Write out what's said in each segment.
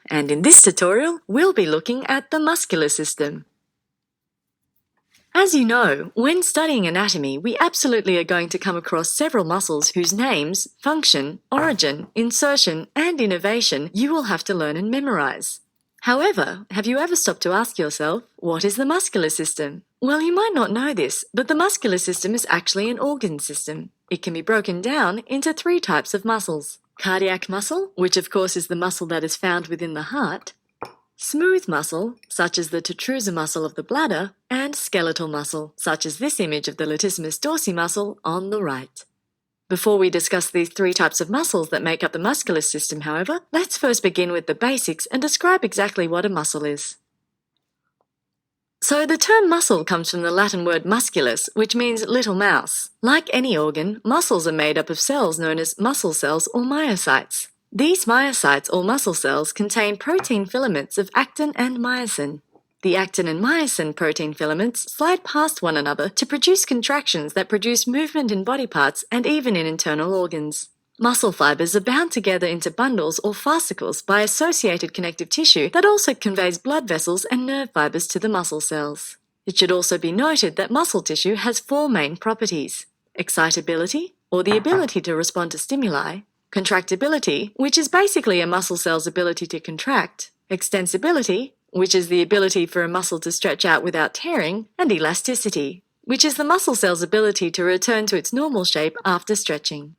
and in this tutorial, we'll be looking at the muscular system. As you know, when studying anatomy, we absolutely are going to come across several muscles whose names, function, origin, insertion, and innervation you will have to learn and memorize. However, have you ever stopped to ask yourself, what is the muscular system? Well, you might not know this, but the muscular system is actually an organ system. It can be broken down into 3 types of muscles. Cardiac muscle, which of course is the muscle that is found within the heart, smooth muscle, such as the detrusor muscle of the bladder, and skeletal muscle, such as this image of the latissimus dorsi muscle on the right. Before we discuss these 3 types of muscles that make up the muscular system, however, let's first begin with the basics and describe exactly what a muscle is. So the term muscle comes from the Latin word musculus, which means little mouse. Like any organ, muscles are made up of cells known as muscle cells or myocytes. These myocytes or muscle cells contain protein filaments of actin and myosin. The actin and myosin protein filaments slide past one another to produce contractions that produce movement in body parts and even in internal organs. Muscle fibers are bound together into bundles or fascicles by associated connective tissue that also conveys blood vessels and nerve fibers to the muscle cells. It should also be noted that muscle tissue has 4 main properties: excitability, or the ability to respond to stimuli; contractibility, which is basically a muscle cell's ability to contract; extensibility, which is the ability for a muscle to stretch out without tearing; and elasticity, which is the muscle cell's ability to return to its normal shape after stretching.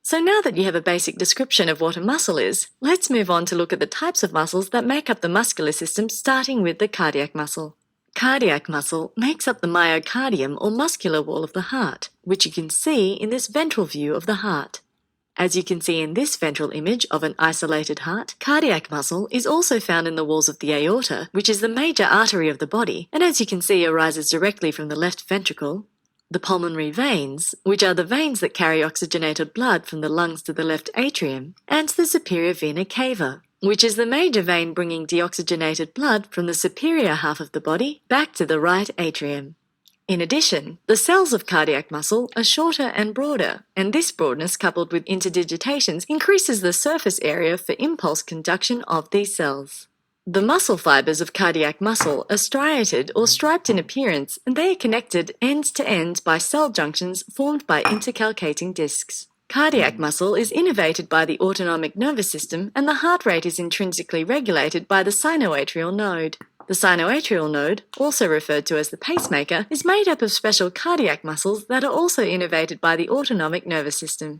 So now that you have a basic description of what a muscle is, let's move on to look at the types of muscles that make up the muscular system, starting with the cardiac muscle. Cardiac muscle makes up the myocardium or muscular wall of the heart, which you can see in this ventral view of the heart. As you can see in this ventral image of an isolated heart, cardiac muscle is also found in the walls of the aorta, which is the major artery of the body, and as you can see arises directly from the left ventricle. The pulmonary veins, which are the veins that carry oxygenated blood from the lungs to the left atrium, and the superior vena cava, which is the major vein bringing deoxygenated blood from the superior half of the body back to the right atrium. In addition, the cells of cardiac muscle are shorter and broader, and this broadness coupled with interdigitations increases the surface area for impulse conduction of these cells. The muscle fibers of cardiac muscle are striated or striped in appearance, and they are connected end to end by cell junctions formed by intercalcating discs. Cardiac muscle is innervated by the autonomic nervous system, and the heart rate is intrinsically regulated by the sinoatrial node. The sinoatrial node, also referred to as the pacemaker, is made up of special cardiac muscles that are also innervated by the autonomic nervous system.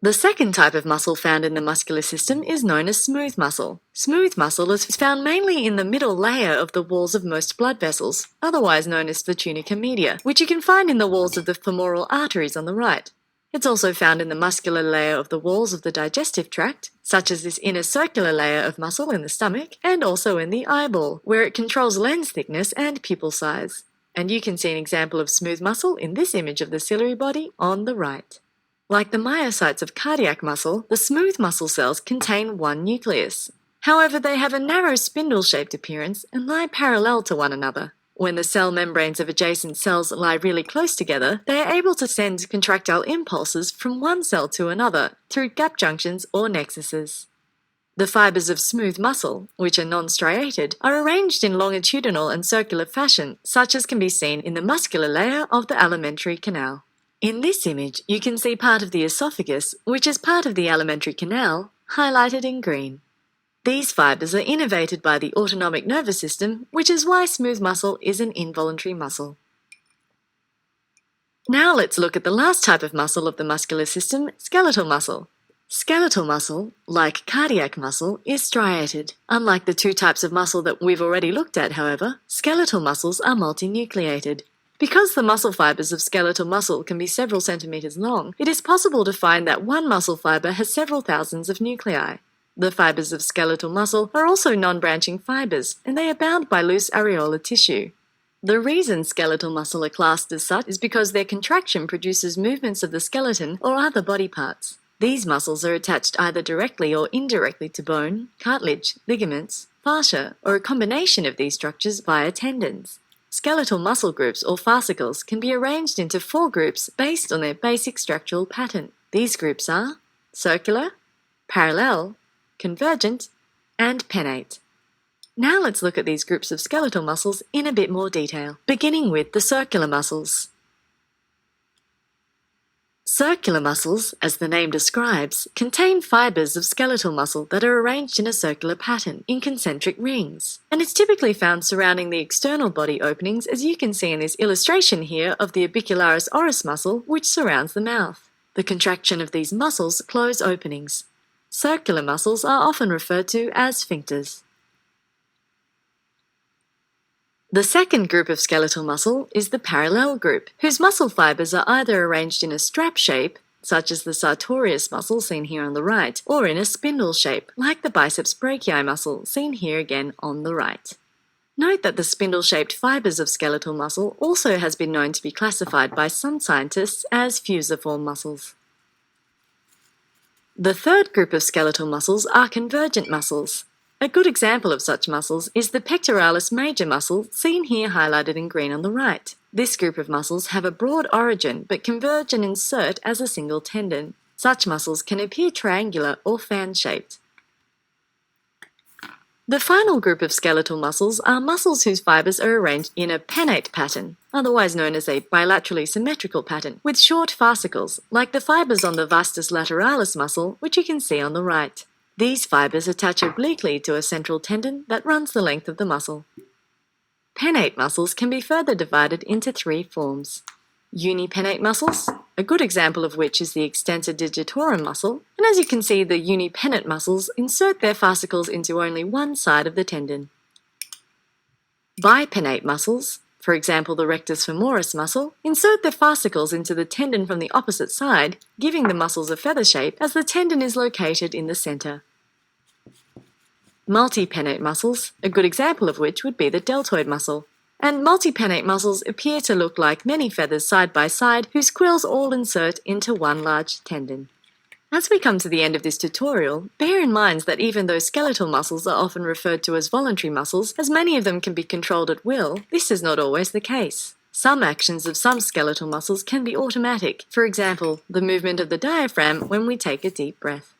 The second type of muscle found in the muscular system is known as smooth muscle. Smooth muscle is found mainly in the middle layer of the walls of most blood vessels, otherwise known as the tunica media, which you can find in the walls of the femoral arteries on the right. It's also found in the muscular layer of the walls of the digestive tract, such as this inner circular layer of muscle in the stomach, and also in the eyeball, where it controls lens thickness and pupil size. And you can see an example of smooth muscle in this image of the ciliary body on the right. Like the myocytes of cardiac muscle, the smooth muscle cells contain 1 nucleus. However, they have a narrow spindle-shaped appearance and lie parallel to one another. When the cell membranes of adjacent cells lie really close together, they are able to send contractile impulses from one cell to another through gap junctions or nexuses. The fibers of smooth muscle, which are non-striated, are arranged in longitudinal and circular fashion, such as can be seen in the muscular layer of the alimentary canal. In this image, you can see part of the esophagus, which is part of the alimentary canal, highlighted in green. These fibers are innervated by the autonomic nervous system, which is why smooth muscle is an involuntary muscle. Now let's look at the last type of muscle of the muscular system, skeletal muscle. Skeletal muscle, like cardiac muscle, is striated. Unlike the 2 types of muscle that we've already looked at, however, skeletal muscles are multinucleated. Because the muscle fibers of skeletal muscle can be several centimeters long, it is possible to find that one muscle fiber has several thousands of nuclei. The fibers of skeletal muscle are also non-branching fibers, and they are bound by loose areolar tissue. The reason skeletal muscle are classed as such is because their contraction produces movements of the skeleton or other body parts. These muscles are attached either directly or indirectly to bone, cartilage, ligaments, fascia, or a combination of these structures via tendons. Skeletal muscle groups or fascicles can be arranged into 4 groups based on their basic structural pattern. These groups are circular, parallel, convergent, and pennate. Now let's look at these groups of skeletal muscles in a bit more detail, beginning with the circular muscles. Circular muscles, as the name describes, contain fibers of skeletal muscle that are arranged in a circular pattern in concentric rings, and it's typically found surrounding the external body openings, as you can see in this illustration here of the orbicularis oris muscle, which surrounds the mouth. The contraction of these muscles close openings. Circular muscles are often referred to as sphincters. The second group of skeletal muscle is the parallel group, whose muscle fibers are either arranged in a strap shape, such as the sartorius muscle seen here on the right, or in a spindle shape, like the biceps brachii muscle seen here again on the right. Note that the spindle-shaped fibers of skeletal muscle also has been known to be classified by some scientists as fusiform muscles. The third group of skeletal muscles are convergent muscles. A good example of such muscles is the pectoralis major muscle, seen here highlighted in green on the right. This group of muscles have a broad origin but converge and insert as a single tendon. Such muscles can appear triangular or fan-shaped. The final group of skeletal muscles are muscles whose fibers are arranged in a pennate pattern, otherwise known as a bilaterally symmetrical pattern, with short fascicles, like the fibers on the vastus lateralis muscle, which you can see on the right. These fibers attach obliquely to a central tendon that runs the length of the muscle. Pennate muscles can be further divided into three forms. Unipennate muscles, a good example of which is the extensor digitorum muscle, and as you can see, the unipennate muscles insert their fascicles into only one side of the tendon. Bipennate muscles, for example the rectus femoris muscle, insert their fascicles into the tendon from the opposite side, giving the muscles a feather shape as the tendon is located in the center. Multi-pennate muscles, a good example of which would be the deltoid muscle. And multi-pennate muscles appear to look like many feathers side by side whose quills all insert into one large tendon. As we come to the end of this tutorial, bear in mind that even though skeletal muscles are often referred to as voluntary muscles, as many of them can be controlled at will, this is not always the case. Some actions of some skeletal muscles can be automatic, for example, the movement of the diaphragm when we take a deep breath.